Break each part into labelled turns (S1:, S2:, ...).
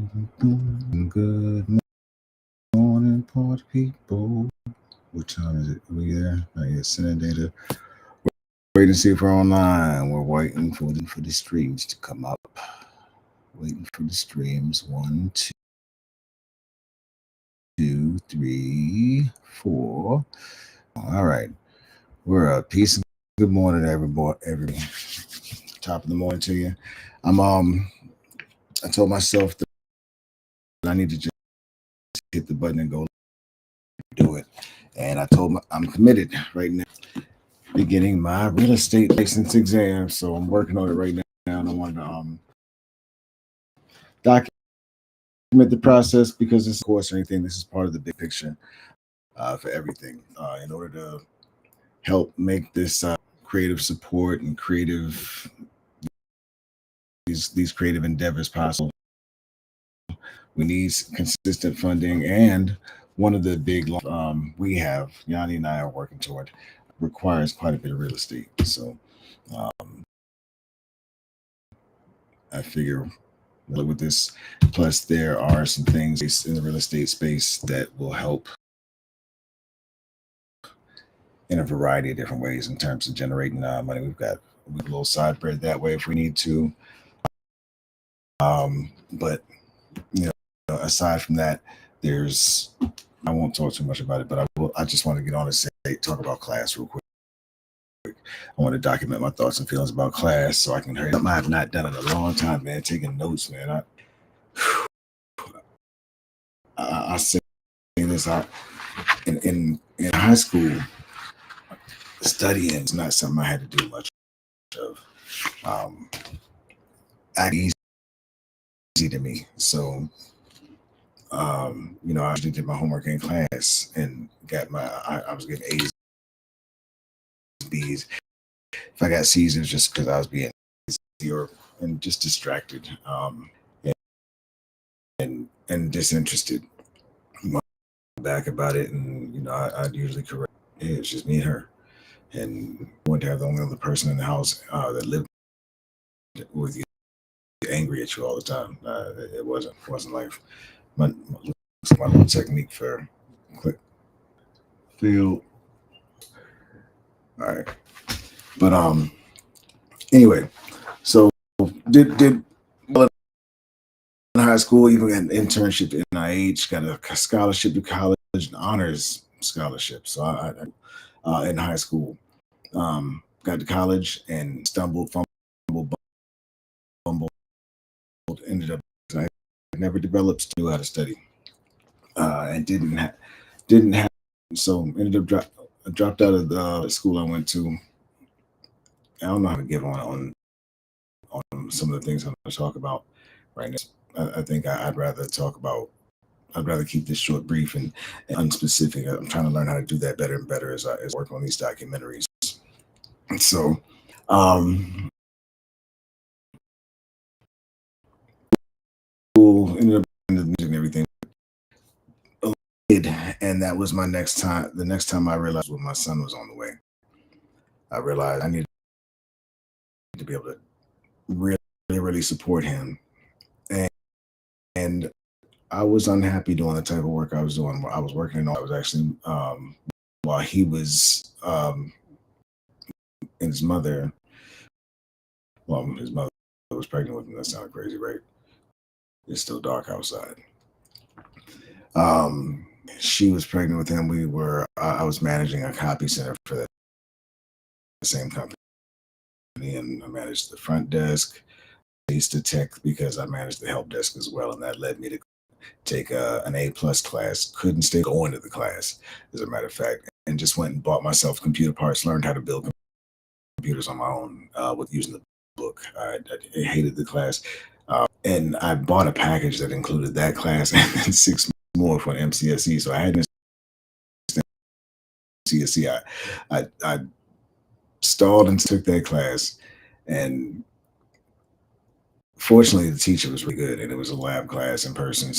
S1: Good morning, party people. What time is it? Are we there? Not yet. Sending data. Waiting to see if we're online. We're waiting for the streams to come up. Waiting for the streams. One, two, three, four. All right. We're up. Peace and good morning, everybody. Top of the morning to you. I'm. I told myself that I need to just hit the button and go do it. And I told my I'm committed right now. Beginning my real estate license exam. So I'm working on it right now. And I wanted to document the process because this course or anything. This is part of the big picture for everything. In order to help make this creative support and creative these creative endeavors possible, we need consistent funding. And one of the big we have Yanni and I are working toward requires quite a bit of real estate. So I figure with this. Plus, there are some things in the real estate space that will help in a variety of different ways in terms of generating money. We've got a little side bread that way if we need to. But you know, aside from that, there's I won't talk too much about it, but I just want to get on and talk about class real quick. I want to document my thoughts and feelings about class so I can hurry. Something I have not done in a long time, man. Taking notes, man. I say this out in high school. Studying is not something I had to do much of. Act easy to me. So, I actually did my homework in class and got I was getting A's, B's. If I got C's, it was just because I was being lazy and just distracted, and disinterested. Back about it, and I'd usually correct. Hey, it's just me and her, and I wanted to have the only other person in the house that lived with you, angry at you all the time. It wasn't life. My little technique for quick feel. All right, but anyway, so did well in high school, even got an internship at NIH, got a scholarship to college, an honors scholarship. So in high school, got to college and fumbled, ended up I never developed to know how to study, and didn't have so ended up dropped out of the school I went to. I don't know how to give on some of the things I'm going to talk about right now. I think I'd rather talk about. I'd rather keep this short, brief, and unspecific. I'm trying to learn how to do that better and better as I work on these documentaries. So, um, ended up in the music and everything. And that was my next time. The next time I realized when my son was on the way, I realized I needed to be able to really, really support him. And I was unhappy doing the type of work I was doing. I was working. I was actually while he was and his mother. Well, his mother was pregnant with him. That sounded crazy, right? It's still dark outside. Um, she was pregnant with him. I was managing a copy center for that same company, and I managed the front desk. I used to tech because I managed the help desk as well, and that led me to take an A+ class. Couldn't stay going to the class, as a matter of fact, and just went and bought myself computer parts. Learned how to build computers on my own with using the book. I hated the class, and I bought a package that included that class and then 6 more for an MCSE. So I had an MCSE. I stalled and took that class, and fortunately, the teacher was really good, and it was a lab class in person.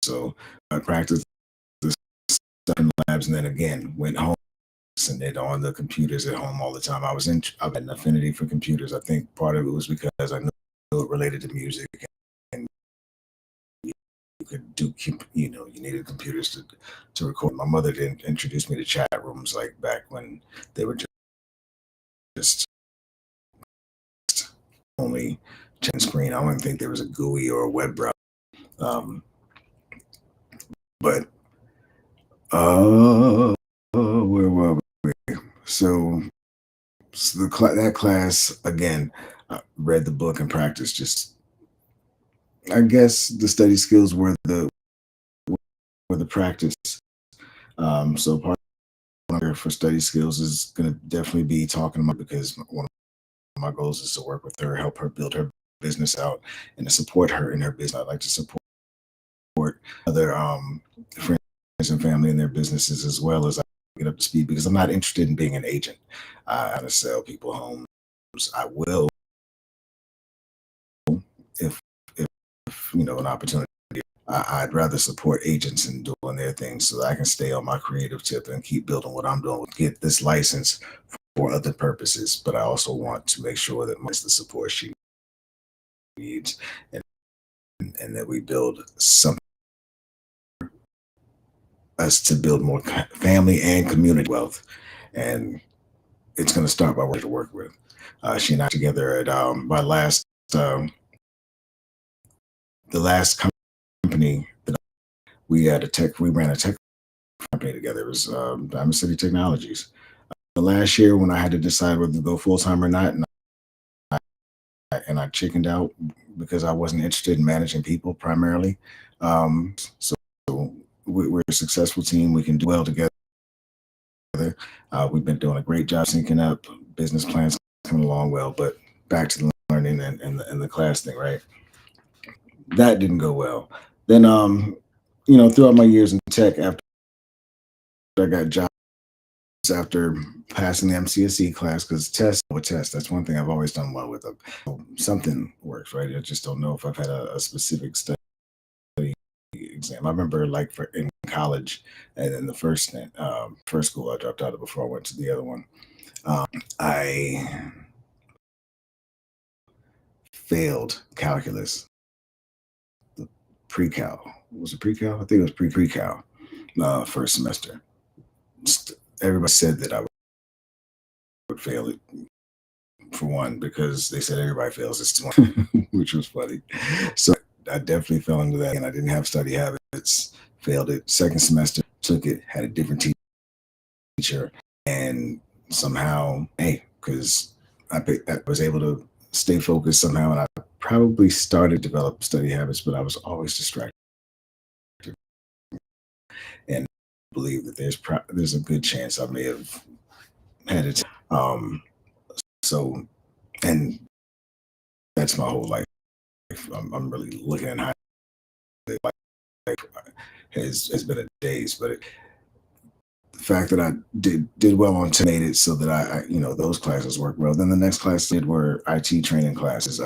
S1: So I practiced the stuff in labs, and then again went home and it on the computers at home all the time. I had an affinity for computers. I think part of it was because I knew it related to music and could do keep you needed computers to record. My mother didn't introduce me to chat rooms like back when they were just only chat screen. I don't even think there was a GUI or a web browser. Um, but where were we? So, that class again, read the book and practice. Just I guess the study skills were the practice. So part for study skills is going to definitely be talking about because one of my goals is to work with her, help her build her business out, and to support her in her business. I'd like to support other friends and family in their businesses as well as I get up to speed because I'm not interested in being an agent. I want to sell people homes. I will if an opportunity. I'd rather support agents in doing their things so that I can stay on my creative tip and keep building what I'm doing. Get this license for other purposes, but I also want to make sure that my the support she needs and that we build some us to build more family and community wealth. And it's going to start by working to work with. She and I together at my last the last company that we ran a tech company together. It was Diamond City Technologies. The last year when I had to decide whether to go full time or not, and I chickened out because I wasn't interested in managing people primarily. So we're a successful team. We can do well together. We've been doing a great job syncing up. Business plans coming along well, but back to the learning and the class thing, right? That didn't go well. Then, throughout my years in tech, after I got jobs after passing the MCSE class, because test with test, that's one thing I've always done well with. Something works, right? I just don't know if I've had a specific study exam. I remember like for in college and in the first school I dropped out of before I went to the other one. I failed calculus, the pre-cal. Was it pre-cal? I think it was pre-cal first semester. Everybody said that I would fail it for one because they said everybody fails this one, which was funny. So I definitely fell into that, and I didn't have study habits. Failed it. Second semester, took it, had a different teacher, and somehow, hey, because I was able to stay focused somehow, and I probably started to develop study habits, but I was always distracted, and I believe that there's a good chance I may have had it. So, and that's my whole life. I'm really looking at how life has been a days, but the fact that I did well on made it so that those classes worked well. Then the next class did were IT training classes.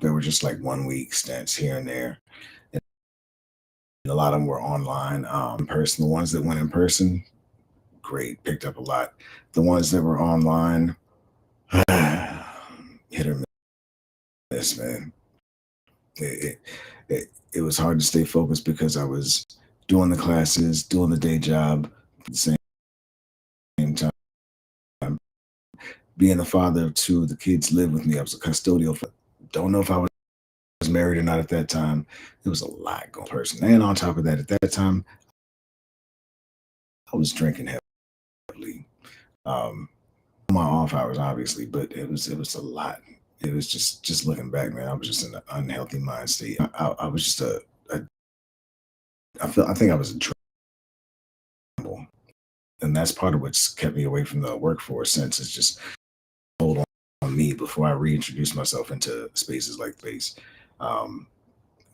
S1: They were just like 1 week stints here and there, and a lot of them were online. In person, the ones that went in person, great, picked up a lot. The ones that were online, hit or miss, man. It was hard to stay focused because I was doing the classes, doing the day job at the same time. Being a father of two, the kids lived with me. I was a custodial. Don't know if I was married or not at that time. There was a lot going person. And on top of that, at that time, I was drinking heavily. Um, my off hours, obviously, but it was a lot. It was just looking back, man. I was just in an unhealthy mind state. I was just a I think I was in trouble, and that's part of what's kept me away from the workforce since. It's just hold on me before I reintroduce myself into spaces like space. Um,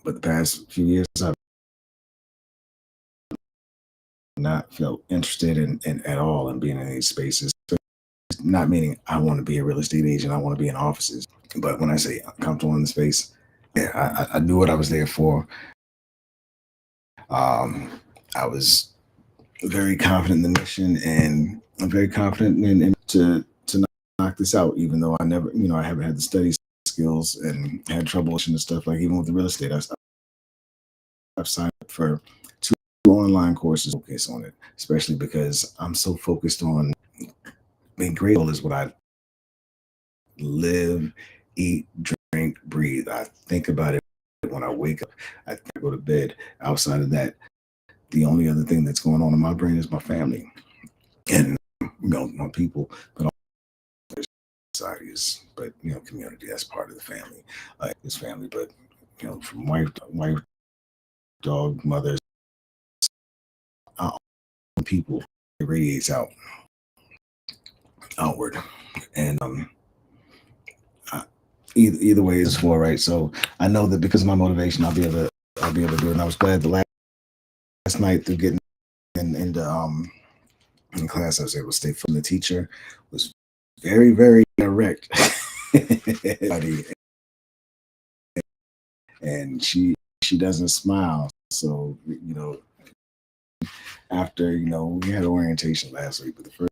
S1: but the past few years, I've not felt interested in at all in being in these spaces. Not meaning I want to be a real estate agent. I want to be in offices. But when I say comfortable in the space, yeah, I knew what I was there for. Um, I was very confident in the mission, and I'm very confident in to knock this out. Even though I never, I haven't had the study skills and had trouble and stuff. Like even with the real estate, I I've signed up for two online courses to focus on it, especially because I'm so focused on being grateful is what I live, eat, drink, breathe. I think about it when I wake up. I go to bed. Outside of that, the only other thing that's going on in my brain is my family and my people, but society is, but community. That's part of the family. It's family, but from wife, dog, mothers, uh, people, it radiates outward, and either way is for right. So I know that because of my motivation, I'll be able to do it. And I was glad the last night through getting into in class, I was able to stay from the teacher was very, very direct. And she doesn't smile. So after we had orientation last week, but the first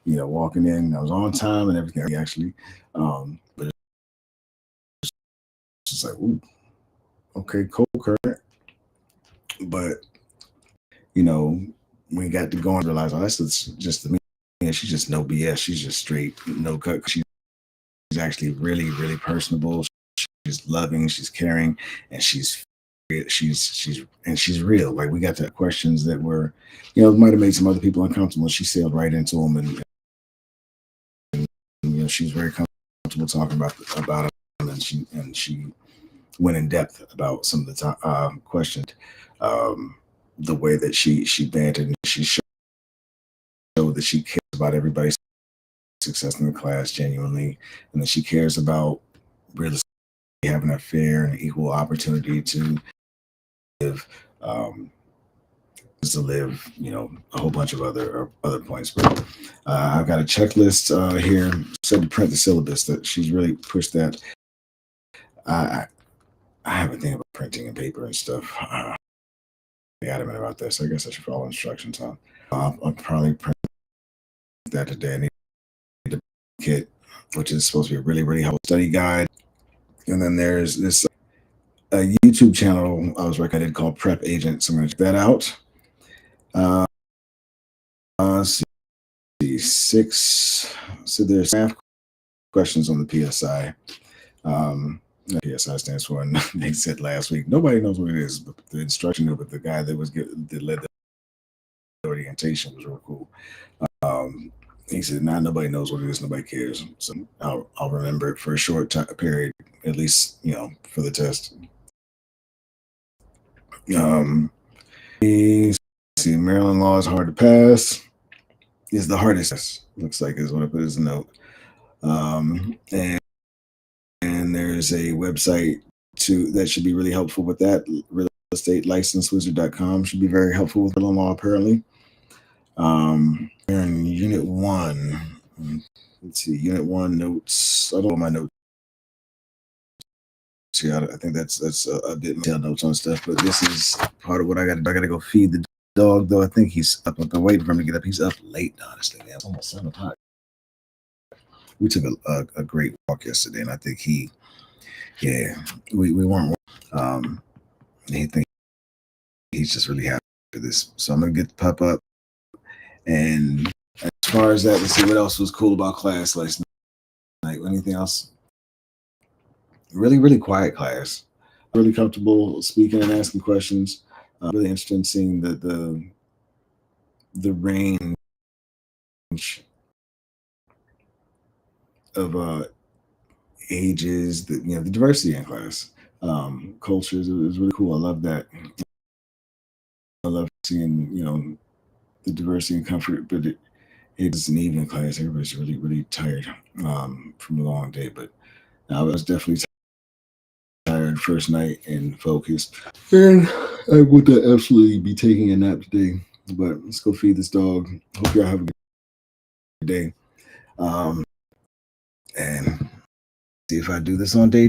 S1: walking in, I was on time and everything actually, but it's just like, ooh, okay, cool, Kurt. But we got to go and realize, oh, that's just the me. And she's just no BS. She's just straight no cut. She's actually really, really personable. She's loving. She's caring, and she's real. Like we got to questions that were, might have made some other people uncomfortable. She sailed right into them, and she's very comfortable talking about them, and she went in depth about some of the questions. The way that she bantered and she showed that she cares about everybody's success in the class genuinely, and that she cares about really having a fair and equal opportunity to live, a whole bunch of other points. But I've got a checklist here said to print the syllabus that she's really pushed that. I I have a thing about printing and paper and stuff. Adamant about this. I guess I should follow instructions, huh? I'll probably print that today. I need the kit, which is supposed to be a really, really helpful study guide. And then there's this a YouTube channel I was recommended called Prep Agent. So I'm going to check that out. Let's see, six. So there's math questions on the PSI. PSI stands for, and they said last week, nobody knows what it is, but the instruction of it, the guy that led the orientation was real cool. He said, "Nah, nobody knows what it is, nobody cares." So I'll remember it for a short period, at least for the test. See, Maryland law is hard to pass. Is the hardest. Looks like is what I put as a note. And there's a website that should be really helpful with that. Real estate licensewizard.com should be very helpful with Maryland law apparently. We're in Unit 1. Let's see, Unit 1 notes. I don't know my notes. Yeah, I think that's a bit detailed notes on stuff, but this is part of what I got. I got to go feed the dog, though. I think he's up. I'm waiting for him to get up. He's up late, honestly, man. It's almost 7 o'clock. We took a great walk yesterday, and I think we weren't. He thinks he's just really happy for this. So I'm gonna get the pup up. And as far as that, let's see what else was cool about class last night. Anything else? Really, really quiet class. Really comfortable speaking and asking questions. Really interested in seeing the range of ages, the diversity in class, cultures. It was really cool. I love that. I love seeing the diversity and comfort, but it's an evening class. Everybody's really, really tired from a long day, but I was definitely tired first night and focused. And I would absolutely be taking a nap today, but let's go feed this dog. Hope y'all have a good day. And see if I do this on day 2.